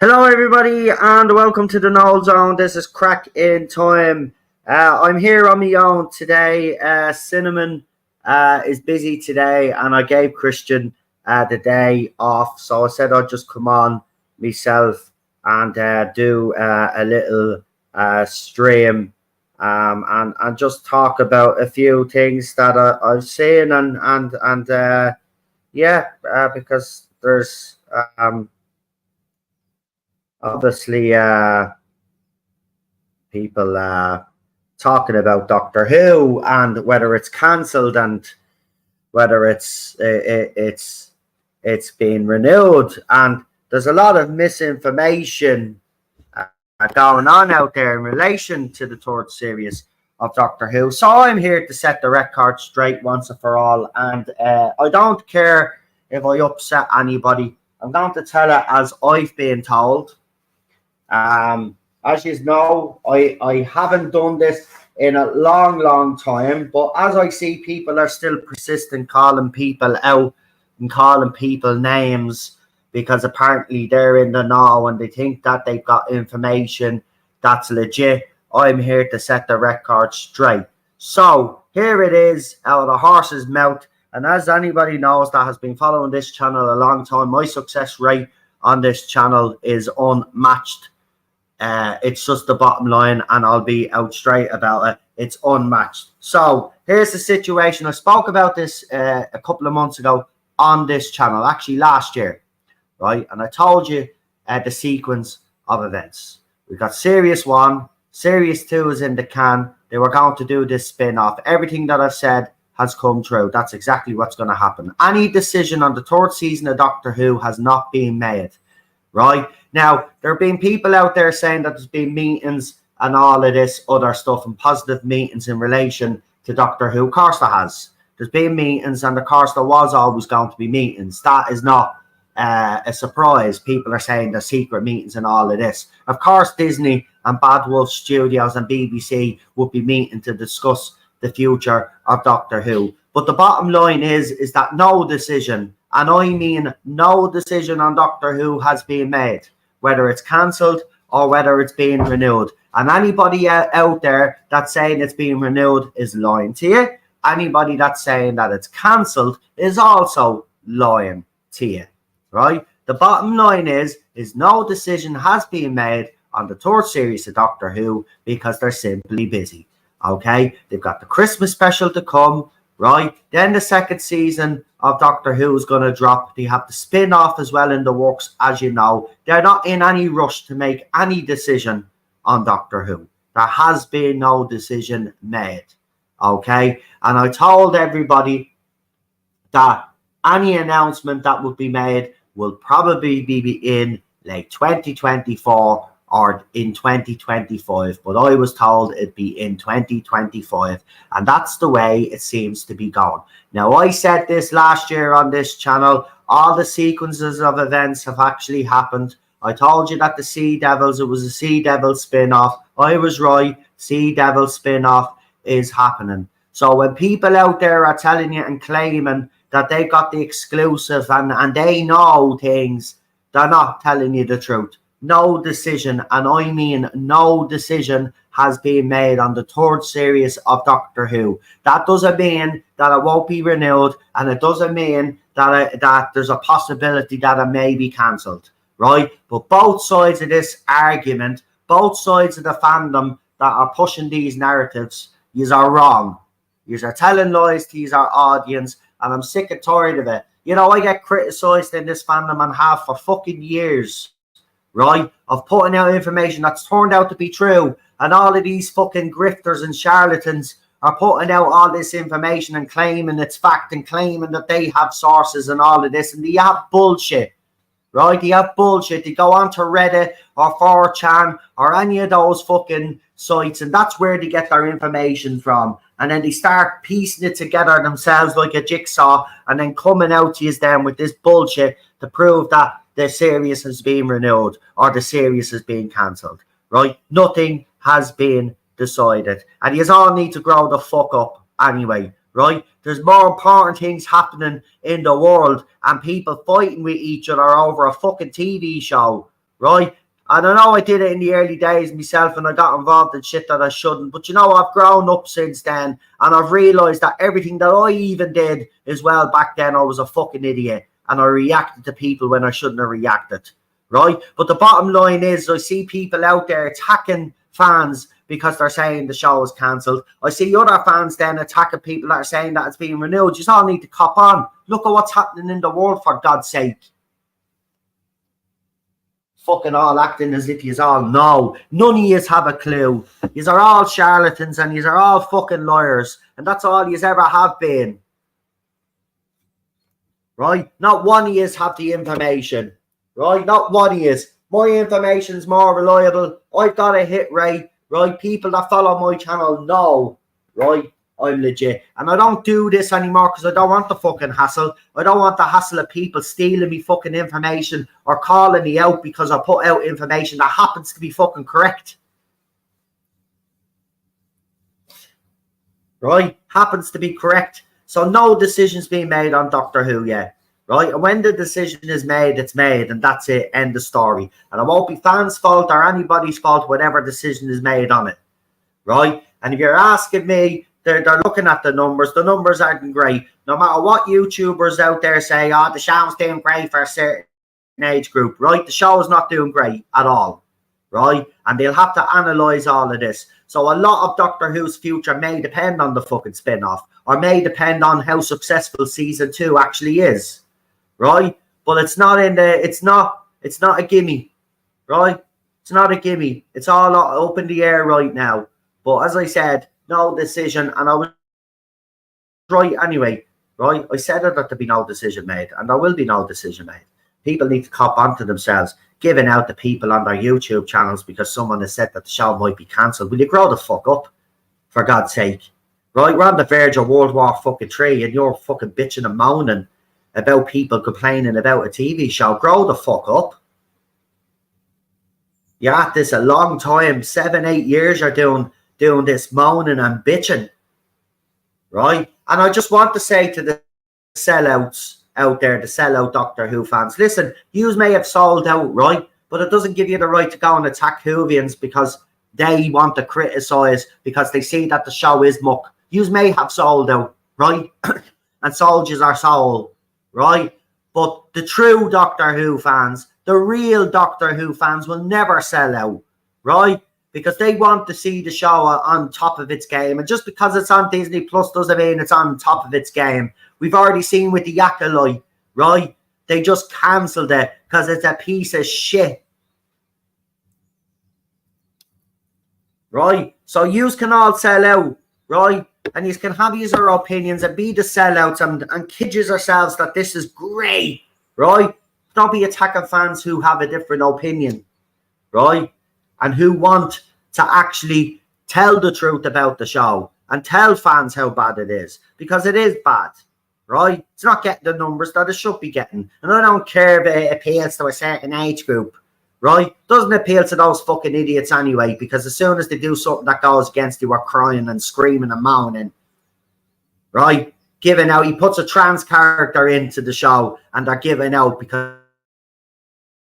Hello, everybody, and welcome to the Null Zone. This is Craic N Time. I'm here on my own today. Cinnamon is busy today, and I gave Christian the day off, so I said I'd just come on myself and do a little stream and just talk about a few things that I've seen and because there's obviously people talking about Doctor Who and whether it's cancelled and whether it's being renewed, and there's a lot of misinformation going on out there in relation to the third series of Doctor Who. So I'm here to set the record straight once and for all, and I don't care if I upset anybody. I'm going to tell it as I've been told. As you know, I haven't done this in a long time, but as I see people are still persistent calling people out and calling people names because apparently they're in the know and they think that they've got information that's legit, I'm here to set the record straight. So here it is out of the horse's mouth, and as anybody knows that has been following this channel a long time, my success rate on this channel is unmatched. It's just the bottom line, and I'll be out straight about it. It's unmatched. So here's the situation. I spoke about this a couple of months ago on this channel, actually last year, right? And I told you the sequence of events. We got Series 1, Series 2 is in the can. They were going to do this spin-off. Everything that I've said has come true. That's exactly what's going to happen. Any decision on the third season of Doctor Who has not been made. Right now, there have been people out there saying that there's been meetings and all of this other stuff and positive meetings in relation to Doctor Who. Of course there has. There's been meetings, and of course there was always going to be meetings. That is not a surprise. People are saying there's secret meetings and all of this. Of course, Disney and Bad Wolf Studios and BBC would be meeting to discuss the future of Doctor Who. But the bottom line is that no decision, and I mean no decision on Doctor Who has been made, whether it's cancelled or whether it's being renewed. And anybody out there that's saying it's being renewed is lying to you. Anybody that's saying that it's cancelled is also lying to you, right? The bottom line is no decision has been made on the third series of Doctor Who because they're simply busy, okay? They've got the Christmas special to come, right? Then the second season of Doctor Who is going to drop. They have the spin-off as well in the works, as you know. They're not in any rush to make any decision on Doctor Who. There has been no decision made, okay? And I told everybody that any announcement that would be made will probably be in like 2024 or in 2025, but I was told it'd be in 2025, and that's the way it seems to be going. Now, I said this last year on this channel, all the sequences of events have actually happened. I told you that the Sea Devils, it was a Sea Devil spin-off. I was right, Sea Devil spin-off is happening. So when people out there are telling you and claiming that they got the exclusive and they know things, they're not telling you the truth. No decision, and I mean no decision, has been made on the third series of Doctor Who. That doesn't mean that it won't be renewed, and it doesn't mean that there's a possibility that it may be cancelled, right? But both sides of this argument, both sides of the fandom that are pushing these narratives, yous are wrong. Yous are telling lies to our audience, and I'm sick and tired of it. You know, I get criticised in this fandom and have for fucking years, right, of putting out information that's turned out to be true, and all of these fucking grifters and charlatans are putting out all this information and claiming it's fact and claiming that they have sources and all of this, and they have bullshit, right? They have bullshit. They go on to Reddit or 4chan or any of those fucking sites, and that's where they get their information from, and then they start piecing it together themselves like a jigsaw and then coming out to you then with this bullshit to prove that the series has been renewed or the series has been cancelled, right? Nothing has been decided, and you all need to grow the fuck up anyway, right? There's more important things happening in the world and people fighting with each other over a fucking TV show, right? And I know I did it in the early days myself and I got involved in shit that I shouldn't. But you know, I've grown up since then and I've realised that everything that I even did as well back then, I was a fucking idiot and I reacted to people when I shouldn't have reacted, right? But the bottom line is I see people out there attacking fans because they're saying the show is cancelled. I see other fans then attacking people that are saying that it's being renewed. You just all need to cop on. Look at what's happening in the world, for God's sake. Fucking all acting as if you all know. None of yous have a clue. Yous are all charlatans and yous are all fucking liars. And that's all yous ever have been. Right? Not one of yous have the information. Right? Not one of yous. My information's more reliable. I've got a hit rate. Right? People that follow my channel know. Right? I'm legit. And I don't do this anymore because I don't want the fucking hassle. I don't want the hassle of people stealing me fucking information or calling me out because I put out information that happens to be fucking correct. Right? Happens to be correct. So no decision's being made on Doctor Who yet. Right? And when the decision is made, it's made. And that's it. End of story. And it won't be fans' fault or anybody's fault, whatever decision is made on it. Right? And if you're asking me, they're looking at the numbers. The numbers aren't great. No matter what YouTubers out there say, oh, the show's doing great for a certain age group, right? The show is not doing great at all, right? And they'll have to analyse all of this. So a lot of Doctor Who's future may depend on the fucking spin-off or may depend on how successful season 2 actually is, right? But it's not a gimme, right? It's not a gimme. It's all up in the air right now. But as I said, no decision, and I was right anyway, right? I said that there'd be no decision made, and there will be no decision made. People need to cop onto themselves, giving out to people on their YouTube channels because someone has said that the show might be cancelled. Will you grow the fuck up, for God's sake? Right? We're on the verge of World War fucking 3, and you're fucking bitching and moaning about people complaining about a TV show. Grow the fuck up. You're at this a long time, 7-8 years you're doing this moaning and bitching, right? And I just want to say to the sellouts out there, the sellout Doctor Who fans, listen, yous may have sold out, right? But it doesn't give you the right to go and attack Whovians because they want to criticise because they see that the show is muck. Yous may have sold out, right? And soldiers are sold, right? But the true Doctor Who fans, the real Doctor Who fans will never sell out, right? Because they want to see the show on top of its game. And just because it's on Disney Plus doesn't mean it's on top of its game. We've already seen with the Acolyte, right? They just cancelled it because it's a piece of shit. Right? So yous can all sell out, right? And you can have your opinions and be the sellouts and kid yourselves that this is great, right? Don't be attacking fans who have a different opinion, right? And who want to actually tell the truth about the show and tell fans how bad it is, because it is bad, right? It's not getting the numbers that it should be getting. And I don't care if it appeals to a certain age group, right? Doesn't appeal to those fucking idiots anyway, because as soon as they do something that goes against you, we're crying and screaming and moaning, right? Giving out, he puts a trans character into the show and they're giving out because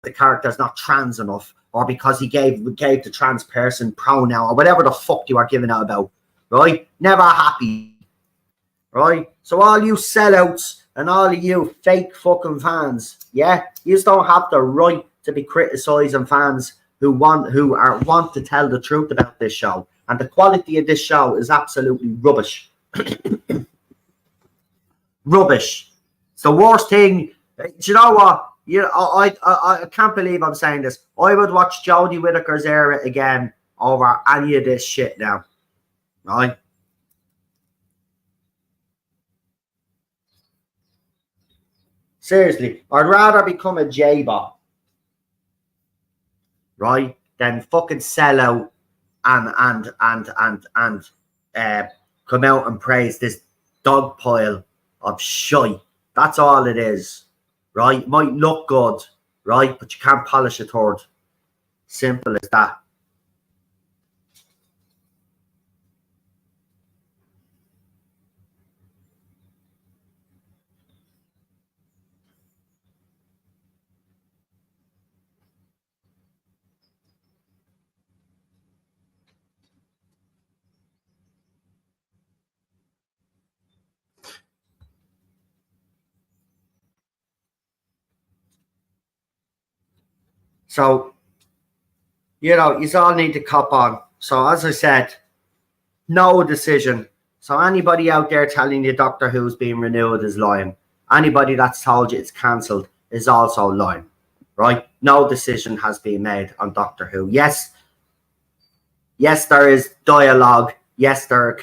the character's not trans enough, or because he gave the trans person pronoun, or whatever the fuck you are giving out about, right? Never happy, right? So all you sellouts and all of you fake fucking fans, yeah, you just don't have the right to be criticising fans who want to tell the truth about this show. And the quality of this show is absolutely rubbish. Rubbish. It's the worst thing. Do you know what? I can't believe I'm saying this. I would watch Jodie Whittaker's era again over any of this shit now. Right? Seriously. I'd rather become a J-bot, right, than fucking sell out and come out and praise this dog pile of shite. That's all it is. Right? It might look good, right? But you can't polish a turd. Simple as that. So, you all need to cop on. So, as I said, no decision. So, anybody out there telling you Doctor Who's being renewed is lying. Anybody that's told you it's cancelled is also lying, right? No decision has been made on Doctor Who. Yes, there is dialogue. Yes, there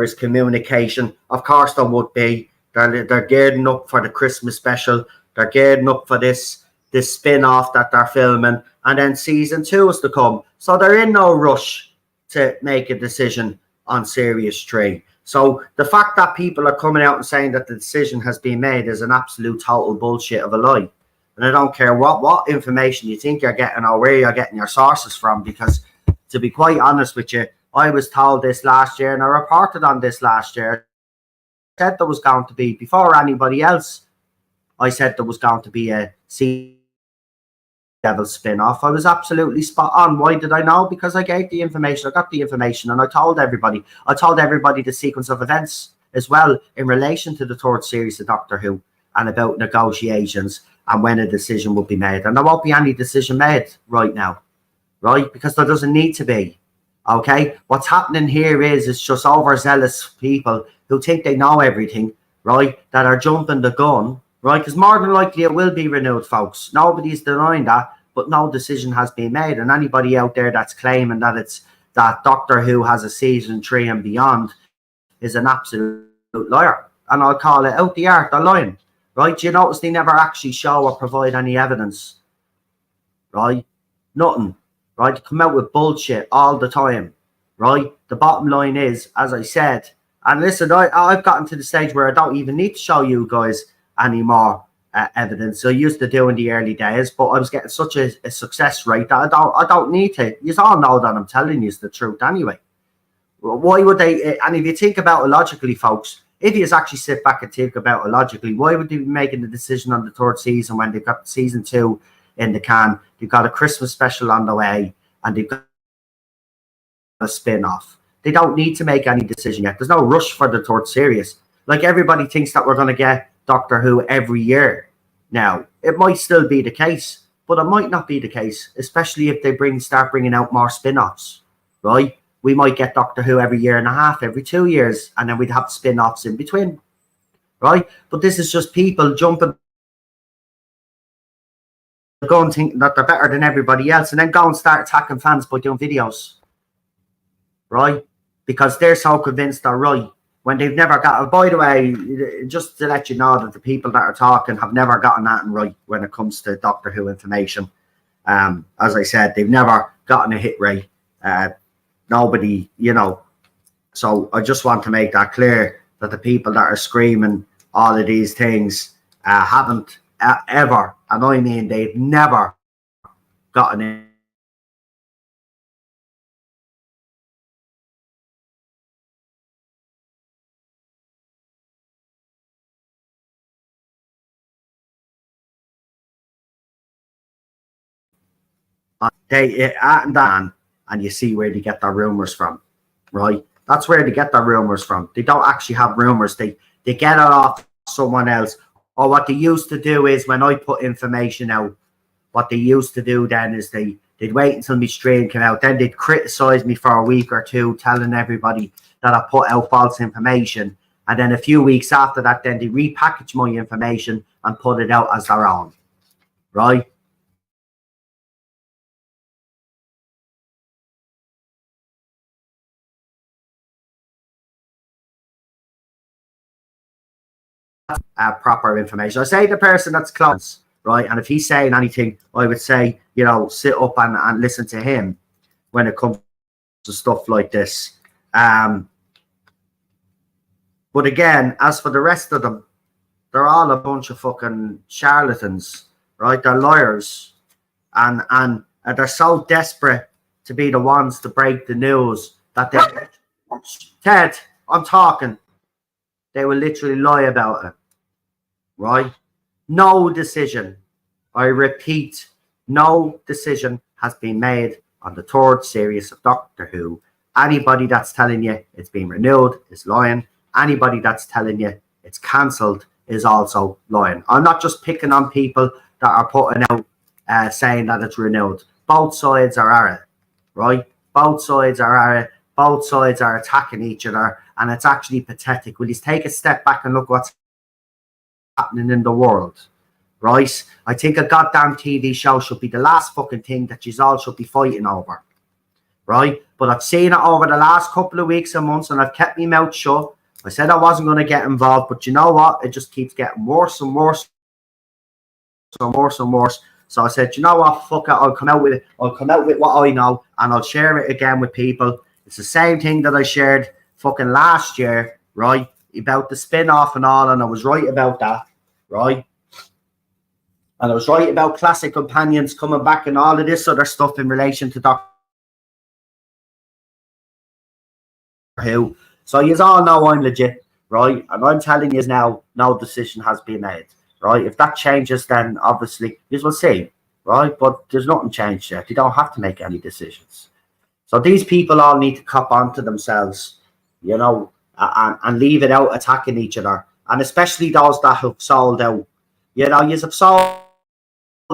is communication. Of course, there would be. They're gearing up for the Christmas special. They're gearing up for this spin-off that they're filming, and then season 2 is to come. So they're in no rush to make a decision on Series 3. So the fact that people are coming out and saying that the decision has been made is an absolute total bullshit of a lie. And I don't care what information you think you're getting or where you're getting your sources from, because to be quite honest with you, I was told this last year and I reported on this last year. I said there was going to be, before anybody else, I said there was going to be a Sea Devil spin-off. I was absolutely spot on. Why did I know? Because I gave the information, I got the information, and I told everybody. I told everybody the sequence of events as well in relation to the third series of Doctor Who and about negotiations and when a decision will be made. And there won't be any decision made right now, right? Because there doesn't need to be. Okay? What's happening here is just overzealous people who think they know everything, right? That are jumping the gun, right? Because more than likely it will be renewed, folks. Nobody's denying that, but no decision has been made. And anybody out there that's claiming that Doctor Who has a season 3 and beyond is an absolute liar. And I'll call it out the art, they're lying. Right? Do you notice they never actually show or provide any evidence? Right? Nothing. Right? They come out with bullshit all the time. Right? The bottom line is, as I said, and listen, I've gotten to the stage where I don't even need to show you guys any more evidence. I used to do in the early days, but I was getting such a success rate that I don't need to. You all know that I'm telling you the truth anyway. Why would they? And if you think about it logically, folks, if you actually sit back and think about it logically, why would they be making the decision on the third season when they've got season 2 in the can? They've got a Christmas special on the way, and they've got a spin-off. They don't need to make any decision yet. There's no rush for the third series. Like, everybody thinks that we're going to get Doctor Who every year now. It might still be the case, but it might not be the case, especially if they start bringing out more spin-offs, right? We might get Doctor Who every year and a half, every 2 years, and then we'd have spin-offs in between, right? But this is just people jumping, going thinking that they're better than everybody else, and then go and start attacking fans by doing videos, right? Because they're so convinced they're right when they've never got. By the way, just to let you know that the people that are talking have never gotten that right when it comes to Doctor Who information. As I said, they've never gotten a hit rate. Nobody, so I just want to make that clear, that the people that are screaming all of these things haven't ever, and I mean they've never gotten it. And you see where they get their rumors from, right? That's where they get their rumors from. They don't actually have rumors. They get it off someone else. Or what they used to do is, when I put information out, what they used to do then is they'd wait until my stream came out. Then they'd criticize me for a week or two, telling everybody that I put out false information. And then a few weeks after that, then they repackage my information and put it out as their own, right? Proper information. I say the person that's close, right? And if he's saying anything, I would say, sit up and listen to him when it comes to stuff like this. But again, as for the rest of them, they're all a bunch of fucking charlatans, right? They're liars, and they're so desperate to be the ones to break the news that they, Ted, I'm talking, they will literally lie about it. Right? No decision, I repeat, no decision has been made on the third series of Doctor Who. Anybody that's telling you it's been renewed is lying. Anybody that's telling you it's cancelled is also lying. I'm not just picking on people that are putting out saying that it's renewed. Both sides are at it, right? Both sides are at it. Both sides are attacking each other, and it's actually pathetic. Will you take a step back and look what's happening in the world, right? I think a goddamn TV show should be the last fucking thing that you all should be fighting over, right? But I've seen it over the last couple of weeks and months, and I've kept my mouth shut. I said I wasn't going to get involved, but you know what? It just keeps getting worse and worse and worse and worse. So I said, you know what? Fuck it. I'll come out with it. I'll come out with what I know, and I'll share it again with people. It's the same thing that I shared fucking last year, right? About the spin-off and all, and I was right about that, right? And I was right about classic companions coming back and all of this other stuff in relation to Doctor Who. So you all know I'm legit, right? And I'm telling you now, no decision has been made, right? If that changes, then obviously you will see, right? But there's nothing changed yet. You don't have to make any decisions. So these people all need to cop onto themselves, you know, and leave it out attacking each other. And especially those that have sold out. You know, you have sold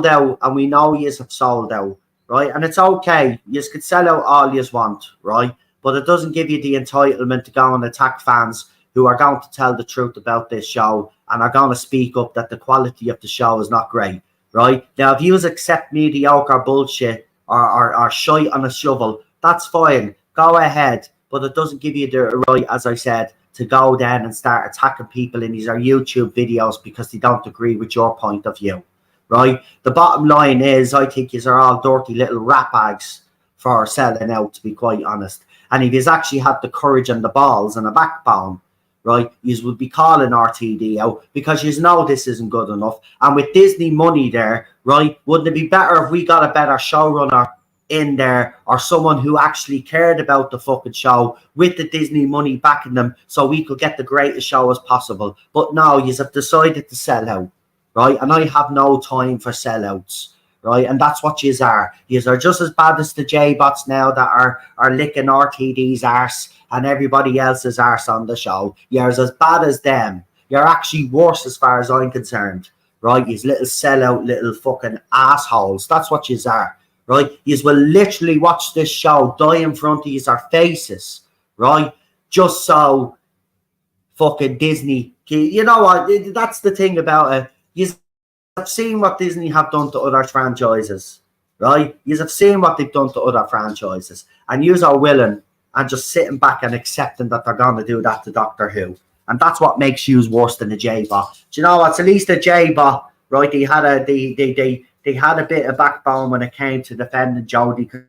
out, and we know you have sold out, right? And it's okay. You could sell out all you want, right? But it doesn't give you the entitlement to go and attack fans who are going to tell the truth about this show and are going to speak up that the quality of the show is not great, right? Now, if you accept mediocre bullshit or shite on a shovel, that's fine. Go ahead. But it doesn't give you the right, as I said, to go down and start attacking people in these YouTube videos because they don't agree with your point of view, right? The bottom line is, I think you are all dirty little rat bags for selling out, to be quite honest. And if he's actually had the courage and the balls and a backbone, right, you would be calling RTD out because you know this isn't good enough. And with Disney money there, right, wouldn't it be better if we got a better showrunner in there or someone who actually cared about the fucking show with the Disney money backing them so we could get the greatest show as possible? But no, you have decided to sell out, right? And I have no time for sellouts, right? And that's what yous are. Yous are just as bad as the J-bots now that are licking RTD's arse and everybody else's arse on the show. You're as bad as them. You're actually worse as far as I'm concerned, right? Yous little sellout little fucking assholes. That's what yous are, right? Yous will literally watch this show die in front of yous our faces, right? Just so fucking Disney, you know what? That's the thing about it. Yous have seen what Disney have done to other franchises, right? You have seen what they've done to other franchises, and you are willing and just sitting back and accepting that they're going to do that to Doctor Who, and that's what makes you worse than the J-bot. Do you know what? At least the J-bot, right? They had a they had a bit of backbone when it came to defending Jodie.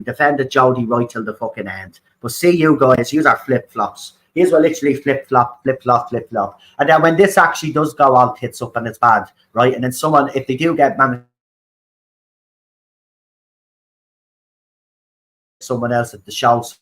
Defended Jodie right till the fucking end. But see, you guys, you are flip flops. These were literally flip flop, flip flop, flip flop. And then when this actually does go all tits up and it's bad, right? And then someone, if they do get someone else at the shows,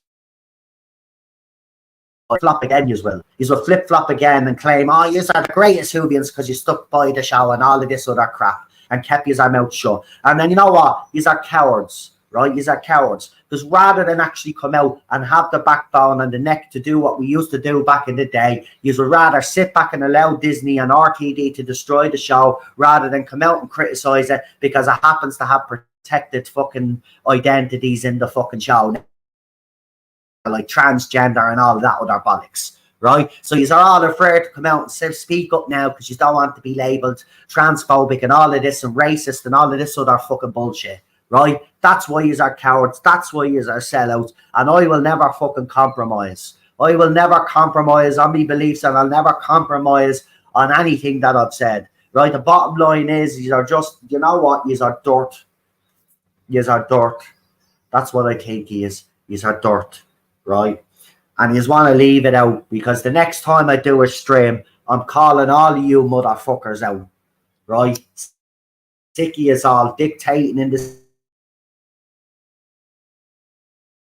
flop again as well. You will flip flop again and claim, oh, you are the greatest Whovians because you stuck by the show and all of this other crap and kept your mouth shut. And then you know what? These are cowards, right? These are cowards. Because rather than actually come out and have the backbone and the neck to do what we used to do back in the day, you would rather sit back and allow Disney and RTD to destroy the show rather than come out and criticize it because it happens to have protected fucking identities in the fucking show, like transgender and all of that other bollocks, right? So you're all afraid to come out and say, speak up now because you don't want to be labelled transphobic and all of this and racist and all of this other fucking bullshit. Right? That's why you are cowards. That's why you are sellouts. And I will never fucking compromise. I will never compromise on my beliefs, and I'll never compromise on anything that I've said. Right? The bottom line is, you are just, you know what? You are dirt. You are dirt. That's what I think he is. You are dirt. Right? And you want to leave it out because the next time I do a stream, I'm calling all of you motherfuckers out. Right? Sicky is all dictating in this.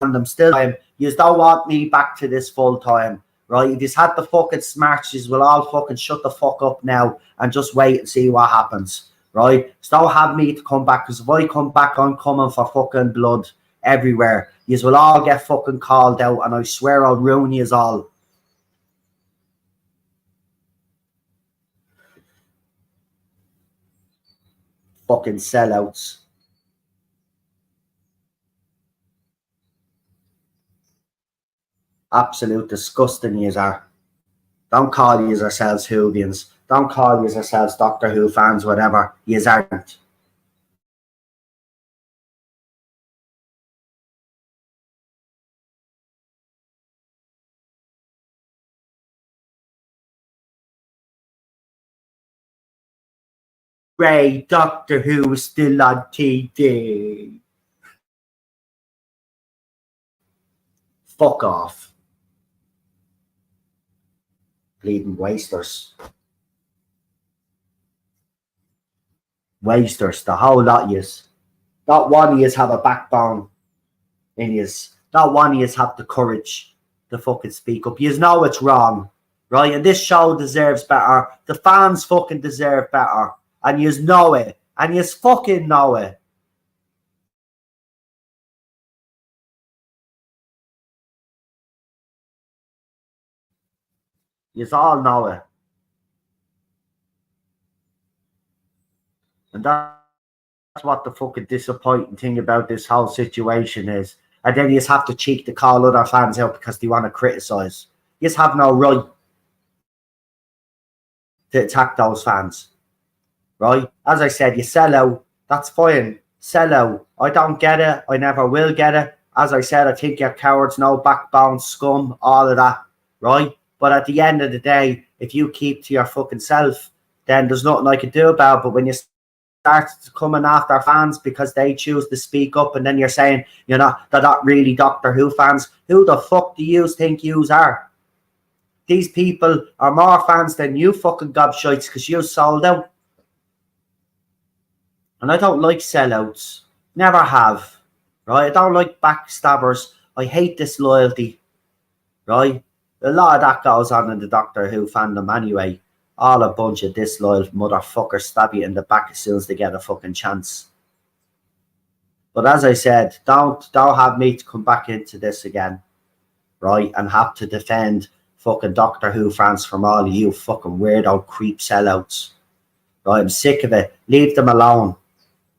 Them still time. You don't want me back to this full time, right? If you had the fucking smarts, you will all fucking shut the fuck up now and just wait and see what happens, right? So don't have me to come back because if I come back, I'm coming for fucking blood everywhere. You will all get fucking called out, and I swear I'll ruin you all. Fucking sellouts. Absolute disgusting yous are. Don't call yous yourselves Whovians. Don't call yous yourselves Doctor Who fans, whatever. Yous aren't. Ray, Doctor Who is still on TV. Fuck off. Bleeding wasters. Wasters, the whole lot of yous. Not one of yous have a backbone in yous. Not one of yous have the courage to fucking speak up. Yous know it's wrong, right? And this show deserves better. The fans fucking deserve better. And yous know it. And yous fucking know it. Yous all know it. And that's what the fucking disappointing thing about this whole situation is. And then you just have to cheek to call other fans out because they want to criticise. You just have no right to attack those fans. Right? As I said, you sell out. That's fine. Sell out. I don't get it. I never will get it. As I said, I think you're cowards, no backbone, scum, all of that. Right? But at the end of the day, if you keep to your fucking self, then there's nothing I can do about it. But when you start coming after fans because they choose to speak up, and then you're saying, you know, they're not really Doctor Who fans. Who the fuck do you think yous are? These people are more fans than you fucking gobshites because you sold out. And I don't like sellouts. Never have. Right? I don't like backstabbers. I hate disloyalty. Right? A lot of that goes on in the Doctor Who fandom anyway. All a bunch of disloyal motherfuckers stab you in the back as soon as they get a fucking chance. But as I said, don't have me to come back into this again, right? And have to defend fucking Doctor Who fans from all of you fucking weirdo creep sellouts. Right? I'm sick of it. Leave them alone.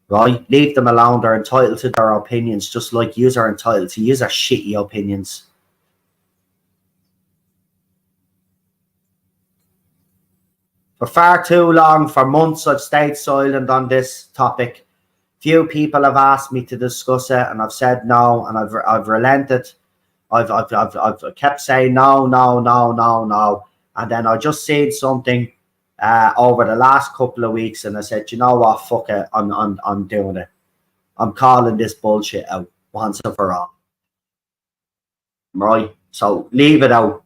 Right? Leave them alone. They're entitled to their opinions, just like yous are entitled to yous are shitty opinions. For far too long, for months, I've stayed silent on this topic. Few people have asked me to discuss it, and I've said no, and I've relented. I've kept saying no, and then I just said something over the last couple of weeks, and I said, you know what, fuck it, I'm doing it. I'm calling this bullshit out once and for all. Right? So leave it out.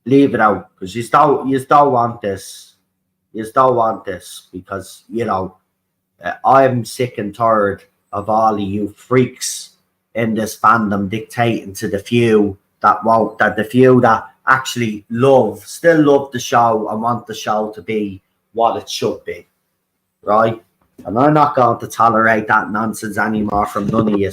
Leave it out, because you don't want this. You don't want this because, you know, I'm sick and tired of all of you freaks in this fandom dictating to the few that won't, that the few that actually still love the show and want the show to be what it should be, right? And I'm not going to tolerate that nonsense anymore from none of you,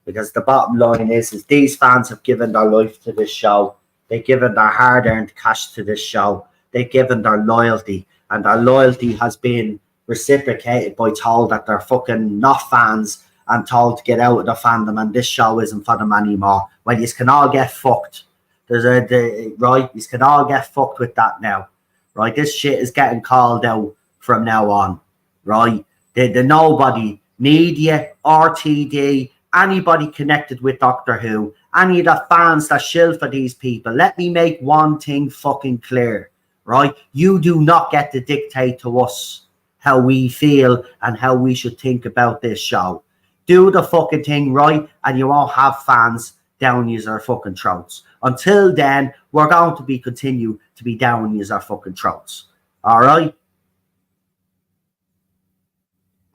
because the bottom line is these fans have given their life to this show. They've given their hard-earned cash to this show. They've given their loyalty, and their loyalty has been reciprocated by told that they're fucking not fans and told to get out of the fandom and this show isn't for them anymore. Well, you can all get fucked. Right? You can all get fucked with that now. Right? This shit is getting called out from now on. Right? The nobody, media, RTD, anybody connected with Doctor Who, any of the fans that shill for these people, let me make one thing fucking clear, right? You do not get to dictate to us how we feel and how we should think about this show. Do the fucking thing right, and you won't have fans down your fucking throats. Until then, we're going to continue to be down your fucking throats. All right?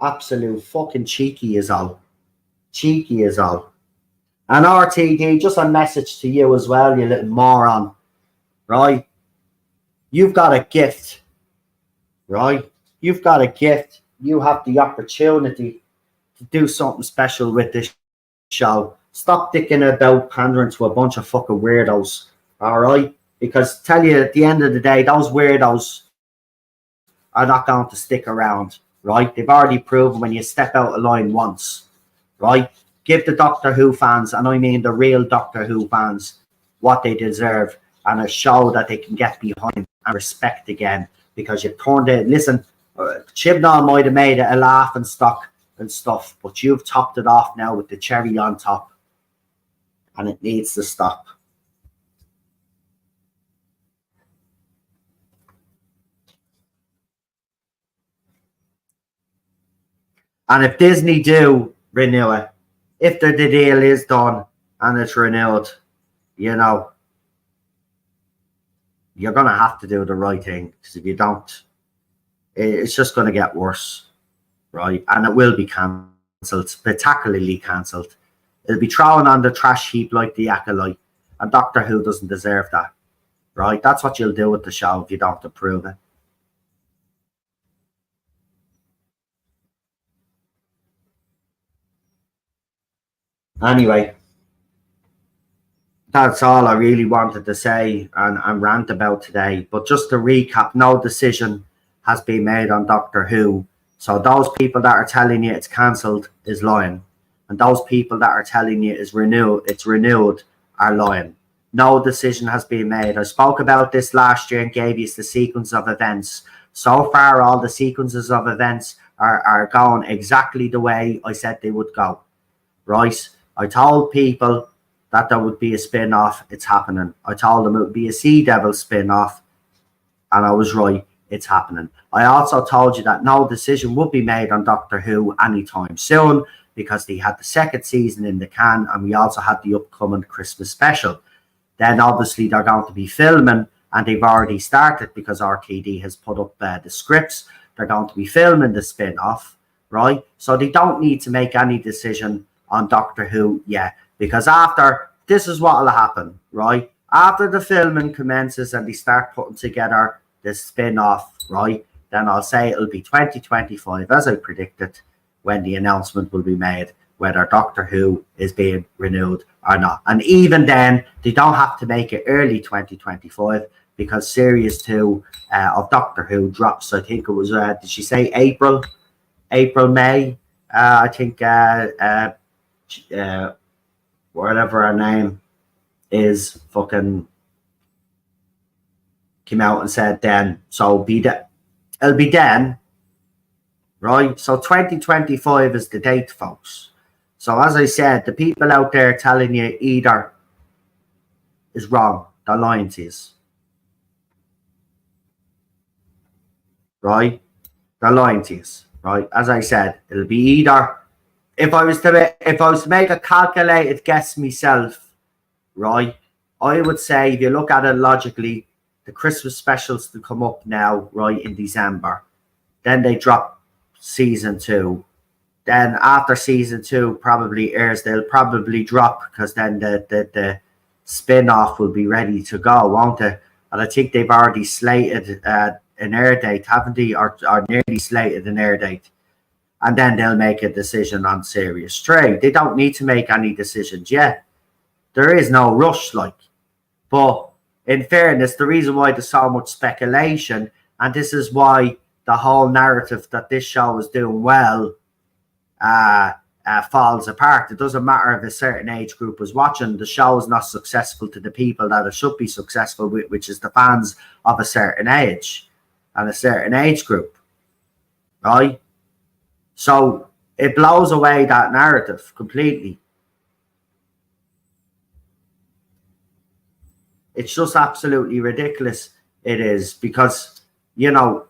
Absolute fucking cheeky is all. Cheeky is all. And RTD, just a message to you as well, you little moron. Right? You've got a gift. Right? You've got a gift. You have the opportunity to do something special with this show. Stop dicking about pandering to a bunch of fucking weirdos. All right? Because tell you, at the end of the day, those weirdos are not going to stick around, right? They've already proven when you step out of line once, right? Give the Doctor Who fans, and I mean the real Doctor Who fans, what they deserve, and a show that they can get behind and respect again, because you've turned it. Listen, Chibnall might have made it a laughing stock and stuff, but you've topped it off now with the cherry on top, and it needs to stop. And if Disney do renew it, if the deal is done and it's renewed, you know, you're going to have to do the right thing, because if you don't, it's just going to get worse, right? And it will be cancelled, spectacularly cancelled. It'll be thrown on the trash heap like the Acolyte, and Doctor Who doesn't deserve that, right? That's what you'll do with the show if you don't approve it. Anyway, that's all I really wanted to say and rant about today. But just to recap, no decision has been made on Doctor Who. So those people that are telling you it's cancelled is lying. And those people that are telling you it's renewed are lying. No decision has been made. I spoke about this last year and gave you the sequence of events. So far, all the sequences of events are going exactly the way I said they would go. Right? I told people that there would be a spin-off. It's happening. I told them it would be a Sea Devil spin-off, and I was right. It's happening. I also told you that no decision would be made on Doctor Who anytime soon, because they had the second season in the can, and we also had the upcoming Christmas special. Then obviously they're going to be filming, and they've already started because RTD has put up the scripts. They're going to be filming the spin-off, right? So they don't need to make any decision on Doctor Who yet, because after, this is what will happen, right? After the filming commences and they start putting together the spin-off, right, then I'll say it'll be 2025, as I predicted, when the announcement will be made whether Doctor Who is being renewed or not. And even then, they don't have to make it early 2025, because Series 2 of Doctor Who drops, I think it was, did she say April, May? I think whatever her name is fucking came out and said then, so it'll be then, right? So 2025 is the date, folks. So as I said, the people out there telling you either is wrong, they're lying to you, right? They're lying to you, right? As I said, it'll be either, if I was to make a calculated guess myself, right, I would say, if you look at it logically, the Christmas specials to come up now, right, in December. Then they drop season 2. Then after season 2 probably airs, they'll probably drop, because then the spin-off will be ready to go, won't it? And I think they've already slated an air date, haven't they? Or nearly slated an air date. And then they'll make a decision on Series 3. They don't need to make any decisions yet. There is no rush, like. But in fairness, the reason why there's so much speculation, and this is why the whole narrative that this show is doing well falls apart. It doesn't matter if a certain age group is watching. The show is not successful to the people that it should be successful with, which is the fans of a certain age and a certain age group, right? So it blows away that narrative completely. It's just absolutely ridiculous. It is, because, you know,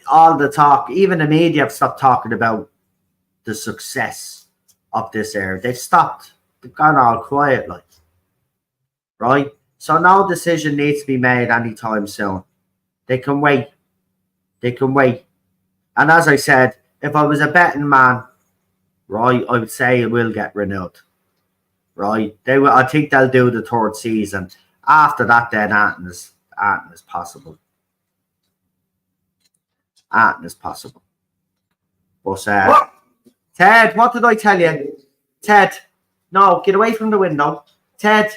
all the talk, even the media have stopped talking about the success of this era. They've stopped. They've gone all quiet, like, right? So no decision needs to be made anytime soon. They can wait. They can wait. And as I said, if I was a betting man, right, I would say it will get renewed. Right? They will. I think they'll do the third season. After that, then anything is possible. Anything is possible. But Ted, what did I tell you? Ted, no, get away from the window. Ted.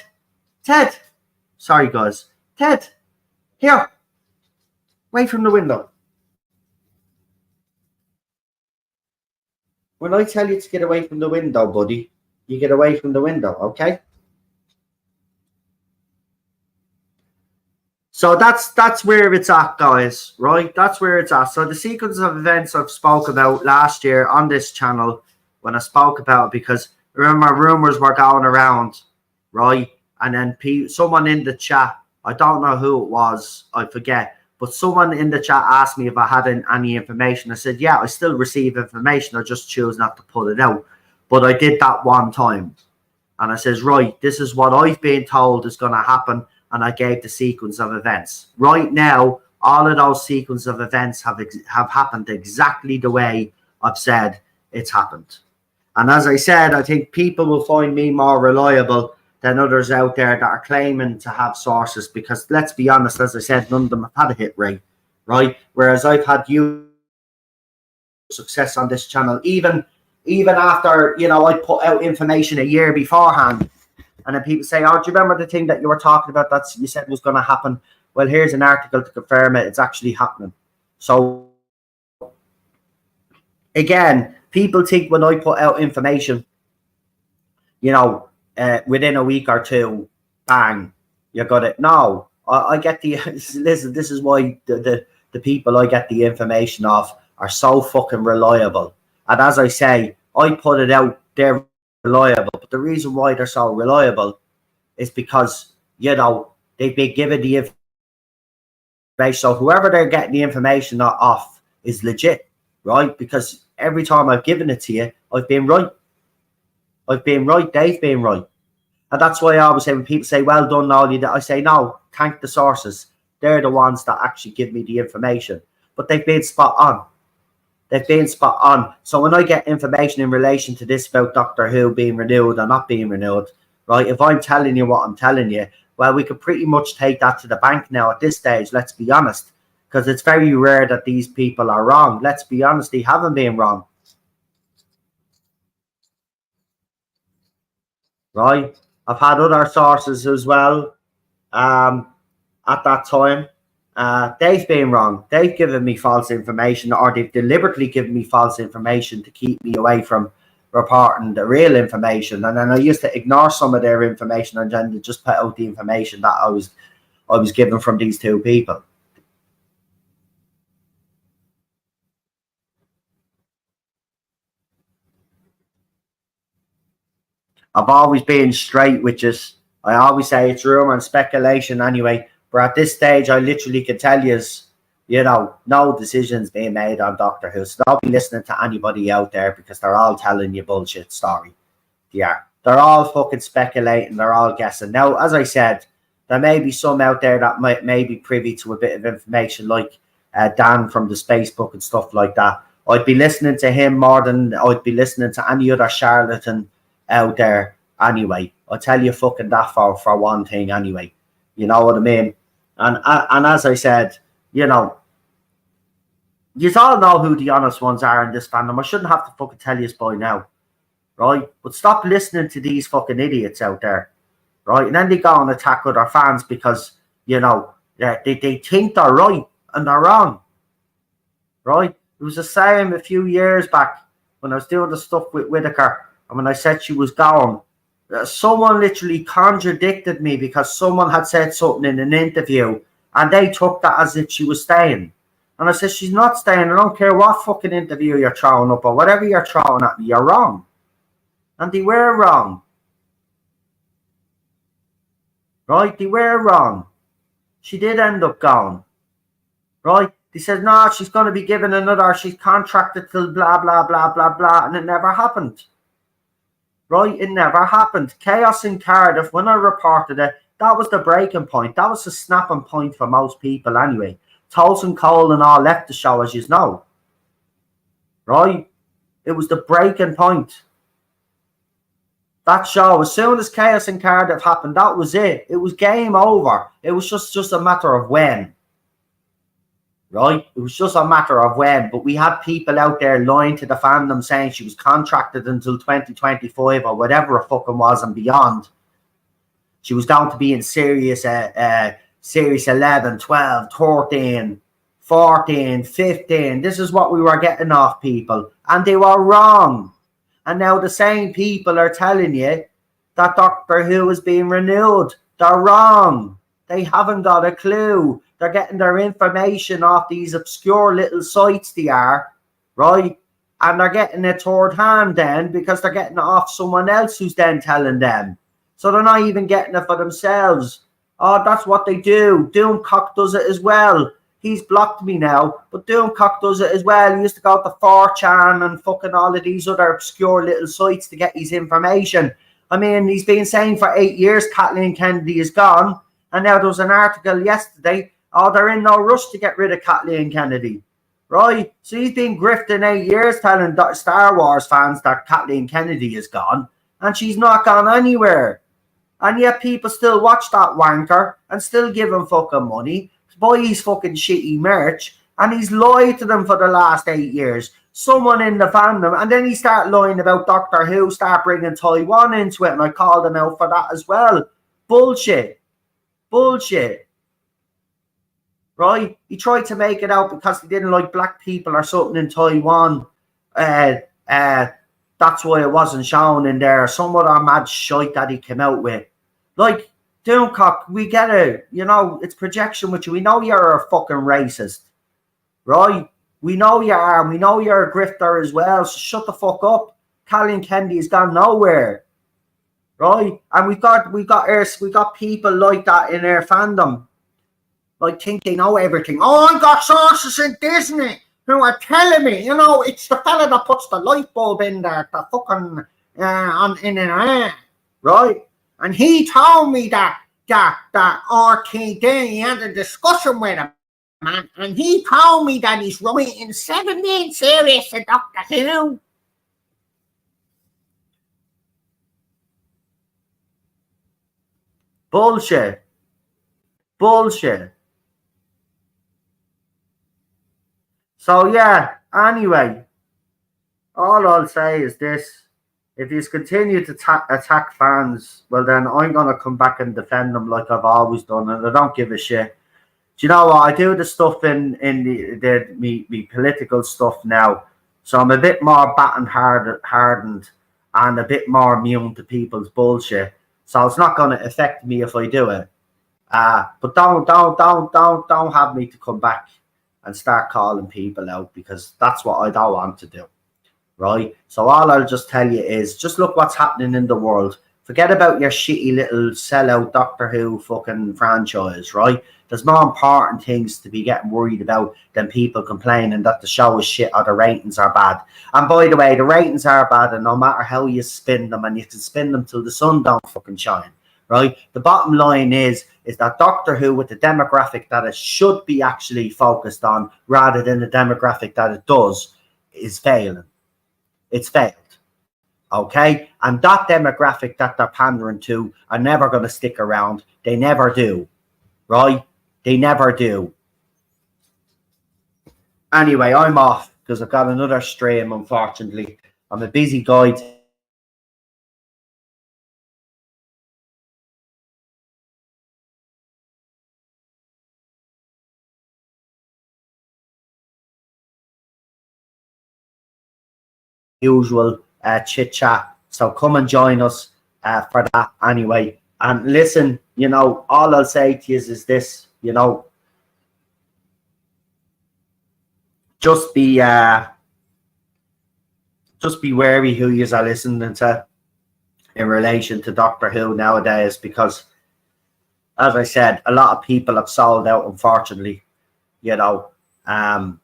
Sorry, guys. Ted, here. Away from the window. When I tell you to get away from the window, buddy, you get away from the window, okay? So that's where it's at, guys, right? That's where it's at. So the sequence of events I've spoke about last year on this channel, when I spoke about it, because remember rumors were going around, right? And then someone in the chat, I don't know who it was, I forget, but someone in the chat asked me if I had any information. I said, yeah, I still receive information. I just choose not to put it out. But I did that one time. And I says, right, this is what I've been told is going to happen. And I gave the sequence of events. Right now, all of those sequence of events have happened exactly the way I've said it's happened. And as I said, I think people will find me more reliable than others out there that are claiming to have sources, because let's be honest, as I said, none of them have had a hit rate, right? Whereas I've had huge success on this channel, even after, you know, I put out information a year beforehand. And then people say, oh, do you remember the thing that you were talking about that you said was going to happen? Well, here's an article to confirm it. It's actually happening. So, again, people think when I put out information, you know, within a week or two, bang, you got it. No, I get the, listen, this is why the people I get the information off are so fucking reliable. And as I say, I put it out, they're reliable. But the reason why they're so reliable is because, you know, they've been given the information. So whoever they're getting the information off is legit, right? Because every time I've given it to you, I've been right. I've been right. They've been right. And that's why I always say when people say, well done, all you did, I say, no, thank the sources. They're the ones that actually give me the information. But they've been spot on. They've been spot on. So when I get information in relation to this about Doctor Who being renewed or not being renewed, right, if I'm telling you what I'm telling you, well, we could pretty much take that to the bank now at this stage, let's be honest, because it's very rare that these people are wrong. Let's be honest, they haven't been wrong. Right? I've had other sources as well at that time. They've been wrong. They've given me false information, or they've deliberately given me false information to keep me away from reporting the real information. And then I used to ignore some of their information and then just put out the information that I was given from these two people. I've always been straight with just, I always say it's rumor and speculation anyway. But at this stage, I literally can tell you, you know, no decisions being made on Doctor Who. So don't be listening to anybody out there because they're all telling you bullshit story. Yeah, they're all fucking speculating. They're all guessing. Now, as I said, there may be some out there that may be privy to a bit of information, like Dan from the Space Book and stuff like that. I'd be listening to him more than I'd be listening to any other charlatan out there anyway. I'll tell you fucking that for one thing anyway. You know what I mean? And as I said, you know, you all know who the honest ones are in this fandom. I shouldn't have to fucking tell you this by now, right? But stop listening to these fucking idiots out there, right? And then they go and attack other fans because, you know, they think they're right and they're wrong, right? It was the same a few years back when I was doing the stuff with Whitaker, and when I said she was gone, someone literally contradicted me because someone had said something in an interview and they took that as if she was staying. And I said, she's not staying. I don't care what fucking interview you're throwing up or whatever you're throwing at me, you're wrong. And they were wrong. Right? They were wrong. She did end up going. Right? They said, no, she's going to be given another, she's contracted till blah, blah, blah, blah, blah. And it never happened. Right? It never happened. Chaos in Cardiff, when I reported it, that was the breaking point. That was the snapping point for most people anyway. Tolson, Cole and all left the show, as you know. Right? It was the breaking point. That show, as soon as Chaos in Cardiff happened, that was it. It was game over. It was just a matter of when. Right? It was just a matter of when. But we had people out there lying to the fandom saying she was contracted until 2025 or whatever it fucking was and beyond. She was going to be in series 11, 12, 13, 14, 15. This is what we were getting off people. And they were wrong. And now the same people are telling you that Doctor Who is being renewed. They're wrong. They haven't got a clue. They're getting their information off these obscure little sites they are, right? And they're getting it third hand then because they're getting it off someone else who's then telling them. So they're not even getting it for themselves. Oh, that's what they do. Doomcock does it as well. He's blocked me now, but Doomcock does it as well. He used to go to 4chan and fucking all of these other obscure little sites to get his information. I mean, he's been saying for 8 years Kathleen Kennedy is gone, and now there was an article yesterday, oh, they're in no rush to get rid of Kathleen Kennedy, right? So he's been grifting 8 years telling Star Wars fans that Kathleen Kennedy is gone, and she's not gone anywhere. And yet people still watch that wanker and still give him fucking money, buy his fucking shitty merch, and he's lied to them for the last 8 years. Someone in the fandom, and then he start lying about Doctor Who, start bringing Taiwan into it, and I called him out for that as well. Bullshit. Bullshit. Right? He tried to make it out because he didn't like black people or something in Taiwan. That's why it wasn't shown in there. Some other mad shite that he came out with. Like, Doomcock, we get it. You know, it's projection with you. We know you're a fucking racist. Right? We know you are. We know you're a grifter as well. So shut the fuck up. Kathleen Kennedy has gone nowhere. Right? And we got people like that in our fandom. Like think they know everything. Oh, I got sources in Disney who are telling me, you know, it's the fella that puts the light bulb in there, the fucking in an eye, right? And he told me that RTD had a discussion with him, man, and he told me that he's writing 17 series of Doctor Who. Bullshit. Bullshit. So yeah, anyway, all I'll say is this. If you continue to attack fans, well then I'm going to come back and defend them like I've always done, and I don't give a shit. Do you know what? I do the stuff in the political stuff now, so I'm a bit more hardened and a bit more immune to people's bullshit. So it's not going to affect me if I do it. But don't have me to come back and start calling people out, because that's what I don't want to do, right? So all I'll just tell you is just look what's happening in the world. Forget about your shitty little sellout Doctor Who fucking franchise, right? There's more important things to be getting worried about than people complaining that the show is shit or the ratings are bad. And by the way, the ratings are bad, and no matter how you spin them, and you can spin them till the sun don't fucking shine, right? The bottom line is that Doctor Who, with the demographic that it should be actually focused on rather than the demographic that it does, is failing. It's failed. Okay? And that demographic that they're pandering to are never going to stick around. They never do. Right? They never do. Anyway, I'm off because I've got another stream, unfortunately. I'm a busy guy. Usual chit chat. So come and join us for that anyway. And listen, you know, all I'll say to you is this, you know, just be wary who you are listening to in relation to Doctor Who nowadays, because as I said, a lot of people have sold out, unfortunately, you know, and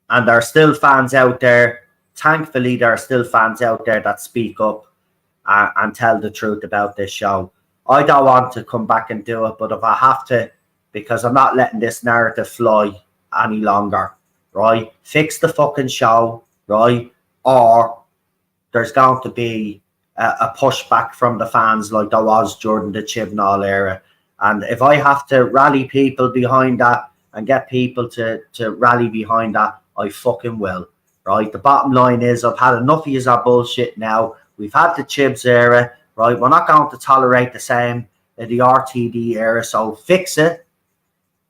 there are still fans out there. Thankfully, there are still fans out there that speak up and tell the truth about this show. I don't want to come back and do it, but if I have to, because I'm not letting this narrative fly any longer, right? Fix the fucking show, right? Or there's going to be a pushback from the fans like there was during the Chibnall era. And if I have to rally people behind that and get people to rally behind that, I fucking will. Right, the bottom line is I've had enough of our bullshit now. We've had the Chibs era, right? We're not going to tolerate the same in the RTD era, so fix it,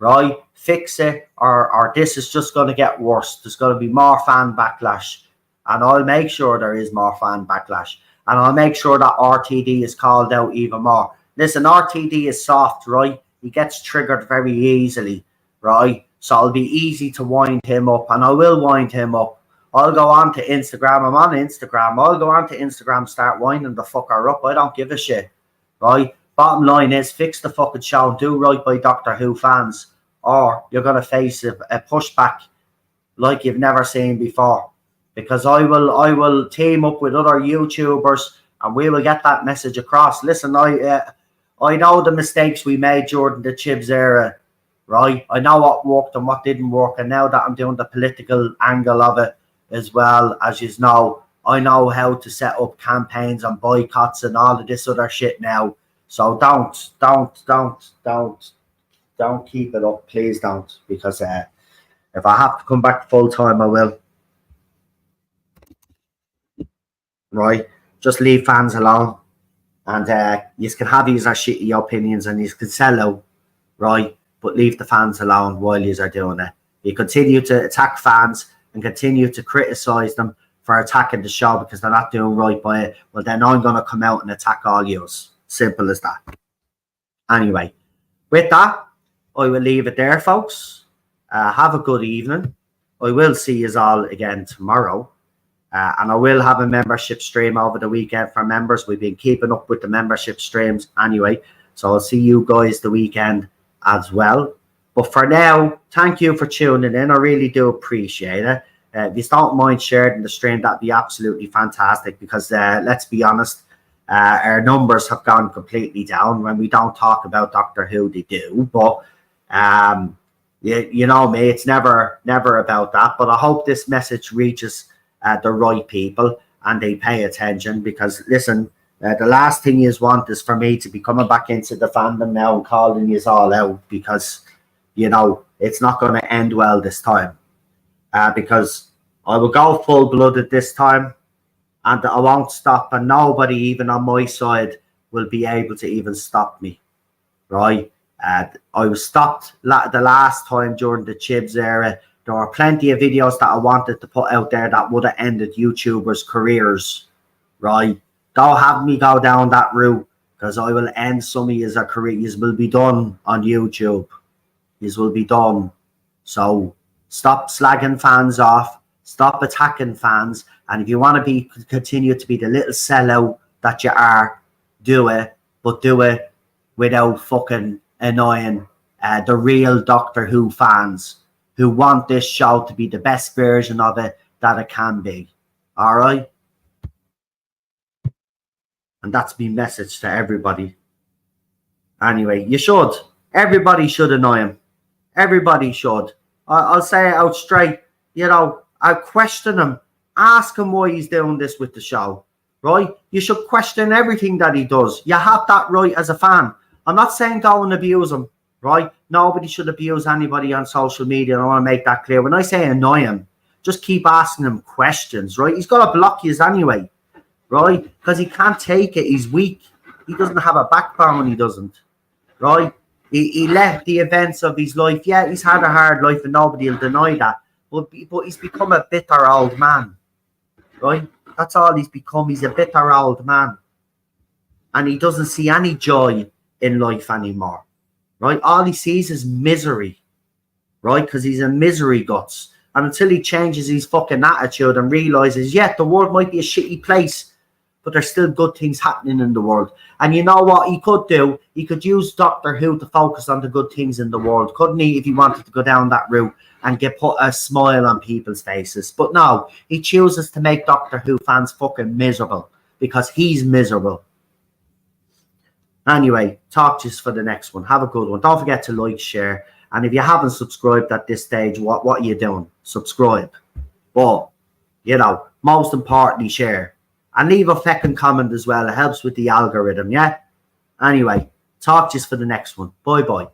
right? Fix it, or this is just going to get worse. There's going to be more fan backlash, and I'll make sure there is more fan backlash, and I'll make sure that RTD is called out even more. Listen, RTD is soft, right? He gets triggered very easily, right? So it'll be easy to wind him up, and I will wind him up. I'll go on to Instagram. I'm on Instagram. I'll go on to Instagram, start winding the fucker up. I don't give a shit, right? Bottom line is, fix the fucking show and do right by Doctor Who fans, or you're going to face a pushback like you've never seen before. Because I will team up with other YouTubers, and we will get that message across. Listen, I know the mistakes we made during the Chibs era, right? I know what worked and what didn't work, and now that I'm doing the political angle of it as well, as you know, I know how to set up campaigns and boycotts and all of this other shit now. So don't keep it up, please don't, because if I have to come back full time, I will. Right, just leave fans alone, and you can have these are shitty opinions and you can sell out, right? But leave the fans alone while you are doing it. You continue to attack fans and continue to criticize them for attacking the show because they're not doing right by it. Well, then I'm going to come out and attack all yous. Simple as that. Anyway, with that, I will leave it there, folks. Have a good evening. I will see you all again tomorrow. And I will have a membership stream over the weekend for members. We've been keeping up with the membership streams anyway. So I'll see you guys the weekend as well. But for now, thank you for tuning in. I really do appreciate it. If you don't mind sharing the stream, that'd be absolutely fantastic, because let's be honest, our numbers have gone completely down. When we don't talk about Doctor Who, they do. But you know me, it's never about that. But I hope this message reaches the right people and they pay attention, because listen, the last thing you want is for me to be coming back into the fandom now and calling you all out, because you know it's not going to end well this time, because I will go full-blooded this time and I won't stop, and nobody even on my side will be able to even stop me, right? I was stopped the last time during the Chibs era. There were plenty of videos that I wanted to put out there that would have ended YouTubers' careers, right? Don't have me go down that route, because I will end some of your careers. Will be done on YouTube. These will be done. So stop slagging fans off. Stop attacking fans. And if you want to continue to be the little sellout that you are, do it. But do it without fucking annoying the real Doctor Who fans who want this show to be the best version of it that it can be. All right? And that's my message to everybody. Anyway, you should. Everybody should annoy him. Everybody should. I'll say it out straight. You know, I question him. Ask him why he's doing this with the show. Right? You should question everything that he does. You have that right as a fan. I'm not saying go and abuse him. Right? Nobody should abuse anybody on social media. I want to make that clear. When I say annoy him, just keep asking him questions, right? He's got to block you anyway, right? Because he can't take it. He's weak. He doesn't have a backbone. He doesn't, right? He left the events of his life. Yeah, he's had a hard life and nobody will deny that. But he's become a bitter old man, right? That's all he's become. He's a bitter old man. And he doesn't see any joy in life anymore. Right, all he sees is misery, right? Because he's a misery guts. And until he changes his fucking attitude and realizes, yeah, the world might be a shitty place, but there's still good things happening in the world. And you know what he could do? He could use Doctor Who to focus on the good things in the world, couldn't he? If he wanted to go down that route and put a smile on people's faces. But no, he chooses to make Doctor Who fans fucking miserable because he's miserable. Anyway, talk to you for the next one. Have a good one. Don't forget to like, share. And if you haven't subscribed at this stage, what are you doing? Subscribe. But, you know, most importantly, share. And leave a fucking comment as well. It helps with the algorithm, yeah? Anyway, talk to you for the next one. Bye-bye.